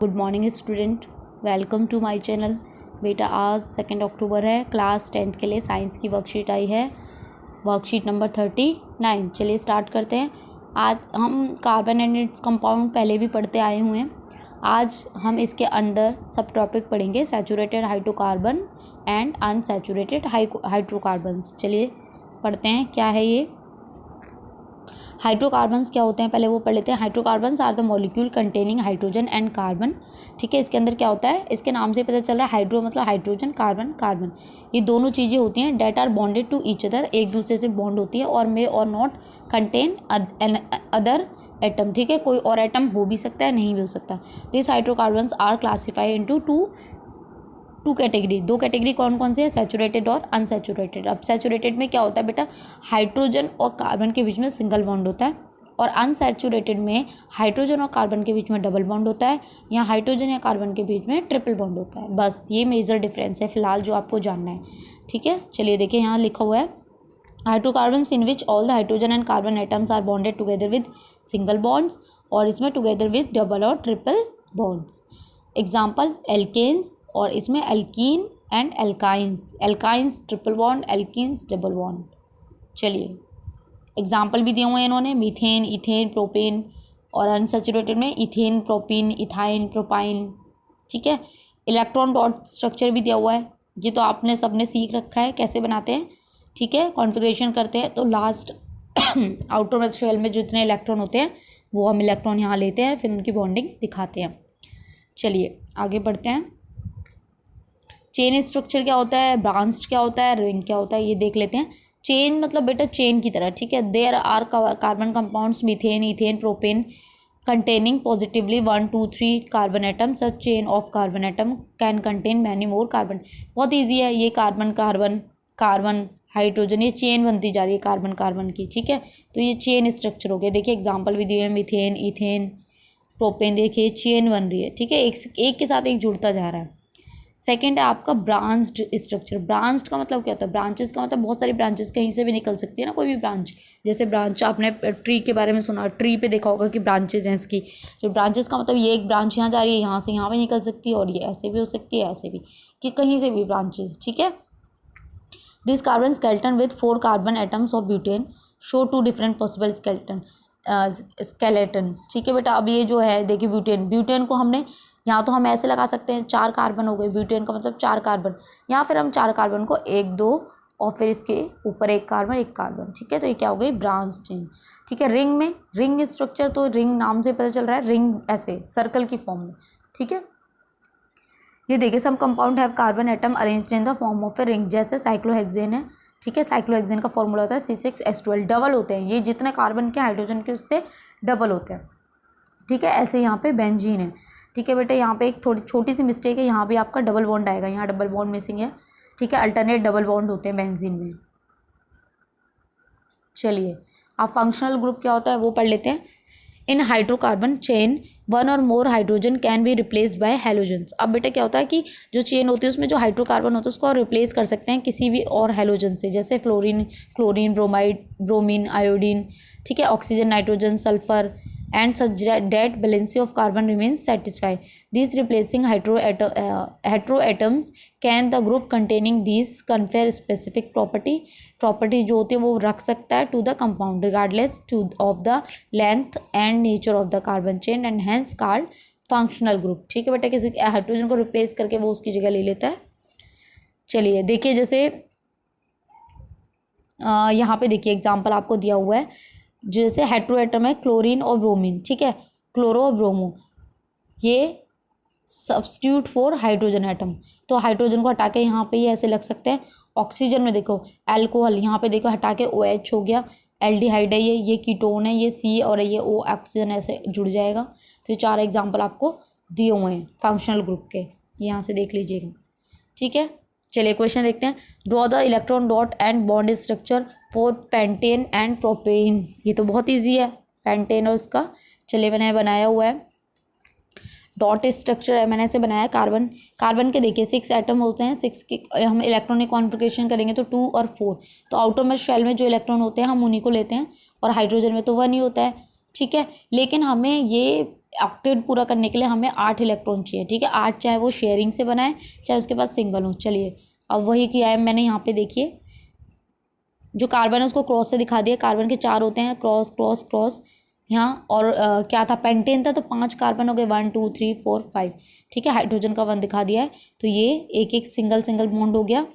Good morning student, welcome to my channel. बेटा आज 2 अक्टूबर है, क्लास 10th के लिए साइंस की वर्कशीट आई है, वर्कशीट नंबर 39। चलिए स्टार्ट करते हैं। आज हम कार्बन एंड इट्स कंपाउंड पहले भी पढ़ते आए हुए हैं। आज हम इसके अंदर सब टॉपिक पढ़ेंगे, saturated hydrocarbon and unsaturated hydrocarbons. चलिए पढ़ते हैं क्या है ये। हाइड्रोकार्बन्स क्या होते हैं पहले वो पढ़ लेते हैं। Hydrocarbons are the molecule containing hydrogen and carbon. ठीक है, इसके अंदर क्या होता है, इसके नाम से पता चल रहा है हाइड्रो मतलब हाइड्रोजन, कार्बन कार्बन, ये दोनों चीज़ें होती हैं that are bonded to each other, एक दूसरे से बॉन्ड होती है, और मे और नॉट कंटेन अदर एटम। ठीक है, कोई और एटम हो भी सकता है, नहीं भी हो सकता। This hydrocarbons are classified into two category. दो कैटेगरी कौन कौन से है, सैचुरेटेड और अनसैचुरेटेड। अब सैचुरेटेड में क्या होता है बेटा, हाइड्रोजन और कार्बन के बीच में सिंगल बॉन्ड होता है, और अनसैचुरेटेड में हाइड्रोजन और कार्बन के बीच में डबल बॉन्ड होता है, या हाइड्रोजन या कार्बन के बीच में ट्रिपल बॉन्ड होता है। बस ये मेजर डिफरेंस है फिलहाल जो आपको जानना है। ठीक है, चलिए देखिए यहाँ लिखा हुआ है hydrocarbons in which all the hydrogen and carbon atoms are bonded together with single bonds, और इसमें टुगेदर विद डबल और ट्रिपल बॉन्ड्स। एग्जाम्पल एल्केन्स, और इसमें alkene and alkynes, alkynes triple bond, alkenes double bond. चलिए example भी दिए हुए हैं इन्होंने, मीथेन, इथेन, प्रोपेन, और अनसैचुरेटेड में इथेन, प्रोपीन, इथाइन, प्रोपाइन। ठीक है, इलेक्ट्रॉन डॉट स्ट्रक्चर भी दिया हुआ है, ये तो आपने सबने सीख रखा है कैसे बनाते हैं। ठीक है, कॉन्फ़िगरेशन करते हैं तो लास्ट आउटर शेल में जितने इलेक्ट्रॉन होते हैं वो हम इलेक्ट्रॉन यहाँ लेते हैं, फिर उनकी बॉन्डिंग दिखाते हैं। चलिए आगे बढ़ते हैं। चेन स्ट्रक्चर क्या होता है, ब्रांच क्या होता है, रिंग क्या होता है, ये देख लेते हैं। चेन मतलब बेटा चेन की तरह। ठीक है, there are carbon compounds methane, ethane, propane containing positively 1 2 3 carbon atom. Such chain of carbon atom can contain many more carbon. बहुत ईजी है ये, कार्बन कार्बन कार्बन हाइड्रोजन, ये चेन बनती जा रही है कार्बन कार्बन की। ठीक है, तो ये चेन स्ट्रक्चर हो गया। देखिए एग्जांपल भी दिए हैं, मीथेन, इथेन, प्रोपेन, देखिए चेन बन रही है। ठीक है, एक के साथ एक जुड़ता जा रहा है। सेकेंड है आपका ब्रांच्ड स्ट्रक्चर। ब्रांच्ड का मतलब क्या होता है, ब्रांचेस का मतलब बहुत सारी ब्रांचेस कहीं से भी निकल सकती है ना, कोई भी ब्रांच। जैसे ब्रांच आपने ट्री के बारे में सुना, ट्री पे देखा होगा कि ब्रांचेस हैं इसकी। जो ब्रांचेस का मतलब ये एक ब्रांच यहाँ जा रही है, यहाँ से यहाँ पे निकल सकती है, और ये ऐसे भी हो सकती है, ऐसे भी, कि कहीं से भी ब्रांचेस। ठीक है, this carbon skeleton with 4 carbon atoms of butane show 2 different possible skeletons. ठीक है बेटा, अब ये जो है देखिए ब्यूटेन को हमने यहाँ तो हम ऐसे लगा सकते हैं, 4 कार्बन हो गए, ब्यूटेन का मतलब 4 कार्बन, या फिर हम 4 कार्बन को 1 2 और फिर इसके ऊपर एक कार्बन। ठीक है, तो ये क्या हो गई, ब्रांच चेन। ठीक है, रिंग में रिंग स्ट्रक्चर, तो रिंग नाम से पता चल रहा है, रिंग ऐसे सर्कल की फॉर्म में। ठीक है, ये देखिए some compound have carbon atom arranged in the form of a ring, जैसे साइक्लोहेक्सेन है। ठीक है, साइक्लोहेक्सेन का फॉर्मूला होता है C6H12, डबल होते हैं ये, जितने कार्बन के हाइड्रोजन के उससे डबल होते हैं। ठीक है, ऐसे यहाँ पे बेंजीन है। ठीक है बेटा, यहाँ पे एक थोड़ी छोटी सी मिस्टेक है, यहाँ भी आपका डबल बॉन्ड आएगा, यहाँ डबल बॉन्ड मिसिंग है। ठीक है, अल्टरनेट डबल बॉन्ड होते हैं बेंजीन में। चलिए अब फंक्शनल ग्रुप क्या होता है वो पढ़ लेते हैं। इन हाइड्रोकार्बन चेन 1 और more hydrogen can be replaced by halogens. अब बेटा क्या होता है कि जो चेन होती है उसमें जो हाइड्रोकार्बन होता है उसको रिप्लेस कर सकते हैं किसी भी और हैलोजन से, जैसे fluorine, chlorine, bromide, bromine, iodine. ठीक है, oxygen, nitrogen, sulphur, and such that valency of carbon remains satisfied. These replacing heteroatoms can the group containing these confer specific property जो होती है वो रख सकता है to the compound regardless of the length and nature of the carbon chain and hence called functional group। ठीक है बेटा, किसी हाइड्रोजन को रिप्लेस करके वो उसकी जगह ले लेता है। चलिए देखिए, जैसे यहाँ पे देखिए एग्जाम्पल आपको दिया हुआ है, जैसे हेट्रोएटम है क्लोरीन और ब्रोमीन। ठीक है, क्लोरो और ब्रोमो, ये सब्स्टिट्यूट फॉर हाइड्रोजन एटम, तो हाइड्रोजन को हटा के यहाँ पे ये ऐसे लग सकते हैं। ऑक्सीजन में देखो अल्कोहल, यहाँ पे देखो हटा के OH हो गया, एल्डिहाइड है ये कीटोन है, ये C और ये O, ऑक्सीजन ऐसे जुड़ जाएगा। तो ये 4 एग्जाम्पल आपको दिए हुए हैं फंक्शनल ग्रुप के, यहाँ से देख लीजिएगा। ठीक है, चलिए क्वेश्चन देखते हैं। Draw the electron dot and bond structure for pentane and propane. ये तो बहुत इजी है, पेंटेन और उसका, चलिए मैंने बनाया हुआ है डॉट स्ट्रक्चर है, मैंने ऐसे बनाया। कार्बन के देखिए 6 एटम होते हैं, 6 के हम इलेक्ट्रॉनिक कॉन्फ़िगरेशन करेंगे तो 2 और 4, तो आउटर में शेल में जो इलेक्ट्रॉन होते हैं हम उन्हीं को लेते हैं, और हाइड्रोजन में तो 1 ही होता है। ठीक है, लेकिन हमें ये ऑक्टेट पूरा करने के लिए हमें 8 इलेक्ट्रॉन चाहिए, ठीक है। 8 चाहे वो शेयरिंग से बनाए चाहे उसके पास सिंगल हो। चलिए अब वही किया है मैंने यहाँ पे, देखिए जो कार्बन है उसको क्रॉस से दिखा दिया। कार्बन के 4 होते हैं, क्रॉस क्रॉस क्रॉस यहाँ। और क्या था, पेंटेन था तो 5 कार्बन हो गए, 1 2 3 4 5, ठीक है। हाइड्रोजन का 1 दिखा दिया है, तो ये एक एक सिंगल सिंगल बॉन्ड हो गया।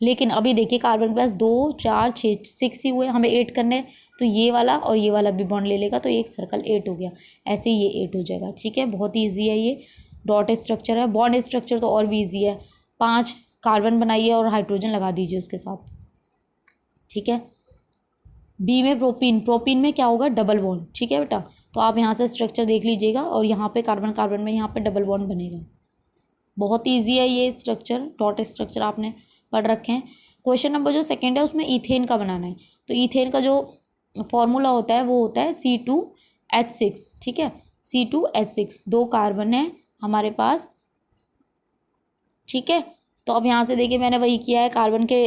लेकिन अभी देखिए कार्बन के पास 2 4 6 6 ही हुए, हमें 8 करने हैं, तो ये वाला और ये वाला भी बॉन्ड ले लेगा तो एक सर्कल 8 हो गया। ऐसे ही ये 8 हो जाएगा, ठीक है। बहुत ही ईजी है ये। डॉट स्ट्रक्चर है, बॉन्ड स्ट्रक्चर तो और भी ईजी है। 5 कार्बन बनाइए और हाइड्रोजन लगा दीजिए उसके साथ, ठीक है। बी में प्रोपीन, प्रोपीन में क्या होगा, डबल बॉन्ड, ठीक है बेटा। तो आप यहाँ से स्ट्रक्चर देख लीजिएगा और यहाँ पे कार्बन कार्बन में यहाँ पे डबल बॉन्ड बनेगा। बहुत ईजी है ये स्ट्रक्चर, डॉट स्ट्रक्चर आपने पढ़ रखे हैं। क्वेश्चन नंबर जो सेकेंड है उसमें ईथेन का बनाना है। तो ईथेन का जो फॉर्मूला होता है वो होता है C2H6, ठीक है। C2H6, 2 कार्बन है हमारे पास, ठीक है। तो अब यहाँ से देखिए मैंने वही किया है, कार्बन के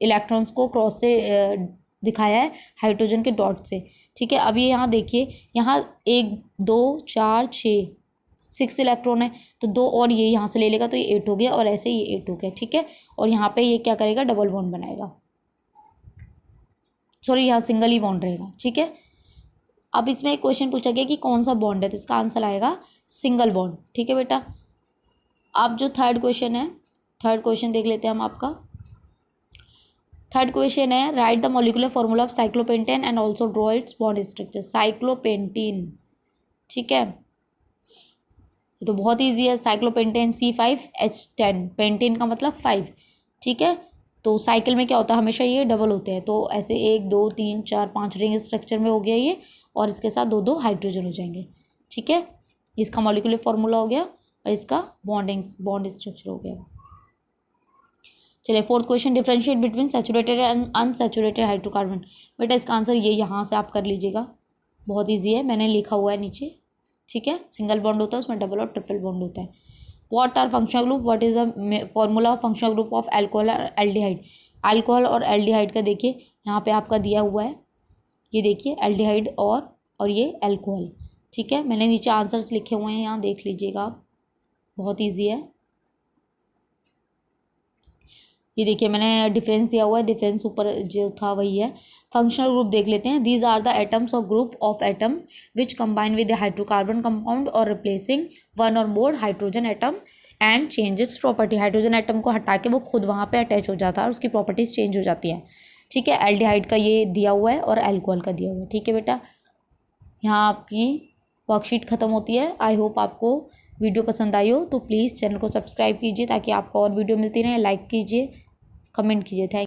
इलेक्ट्रॉन्स को क्रॉस से दिखाया है हाइड्रोजन के डॉट से, ठीक है। अब ये यहाँ देखिए, यहाँ 1 2 4 6 इलेक्ट्रॉन है, तो 2 और ये यहाँ से ले लेगा तो ये 8 हो गया, और ऐसे ये 8 हो गया, ठीक है। और यहाँ पे ये क्या करेगा, डबल बॉन्ड बनाएगा, सॉरी यहाँ सिंगल ही बॉन्ड रहेगा, ठीक है। अब इसमें एक क्वेश्चन पूछा गया कि कौन सा बॉन्ड है, तो इसका आंसर आएगा सिंगल बॉन्ड, ठीक है बेटा। अब जो थर्ड क्वेश्चन है, थर्ड क्वेश्चन देख लेते हैं हम आपका। थर्ड क्वेश्चन है, right the molecular formula of cyclopentane and also draw it's bond structure. साइक्लोपेंटीन, ठीक है, ये तो बहुत ईजी है। साइक्लोपेंटेन C5H10, पेंटेन का मतलब 5, ठीक है। तो साइकिल में क्या होता है, हमेशा ये डबल होते हैं, तो ऐसे 1 2 3 4 5 रिंग स्ट्रक्चर में हो गया ये, और इसके साथ 2 2 हाइड्रोजन हो जाएंगे, ठीक है। इसका मॉलिक्यूलर फॉर्मूला हो गया और इसका बॉन्ड स्ट्रक्चर हो गया। चलिए fourth question, differentiate between saturated and unsaturated hydrocarbon. बेटा इसका आंसर ये यहाँ से आप कर लीजिएगा, बहुत ईजी है, मैंने लिखा हुआ है नीचे, ठीक है। सिंगल बॉन्ड होता है उसमें, डबल और ट्रिपल बॉन्ड होता है। What are functional group, what is the formula of functional group of alcohol और एल्डिहाइड। अल्कोहल और एल्डिहाइड का देखिए यहाँ पे आपका दिया हुआ है, ये देखिए एल्डिहाइड और ये अल्कोहल, ठीक है। मैंने नीचे आंसर्स लिखे हुए हैं, यहाँ देख लीजिएगा आप, बहुत ईजी है। ये देखिए मैंने डिफरेंस दिया हुआ है, डिफरेंस ऊपर जो था वही है। फंक्शनल ग्रुप देख लेते हैं। दीज आर द एटम्स और group of atom which combine with the hydrocarbon compound और रिप्लेसिंग वन और more hydrogen atom and change it's property. Hydrogen atom को हटा के वो खुद वहाँ पे अटैच हो जाता है और उसकी प्रॉपर्टीज चेंज हो जाती हैं, ठीक है। एल्डिहाइड का ये दिया हुआ है और अल्कोहल का दिया हुआ है, ठीक है बेटा। यहाँ आपकी वर्कशीट ख़त्म होती है। आई होप आपको वीडियो पसंद आई हो, तो प्लीज़ चैनल को सब्सक्राइब कीजिए ताकि आपको और वीडियो मिलती रहे। लाइक कीजिए, कमेंट कीजिए। थैंक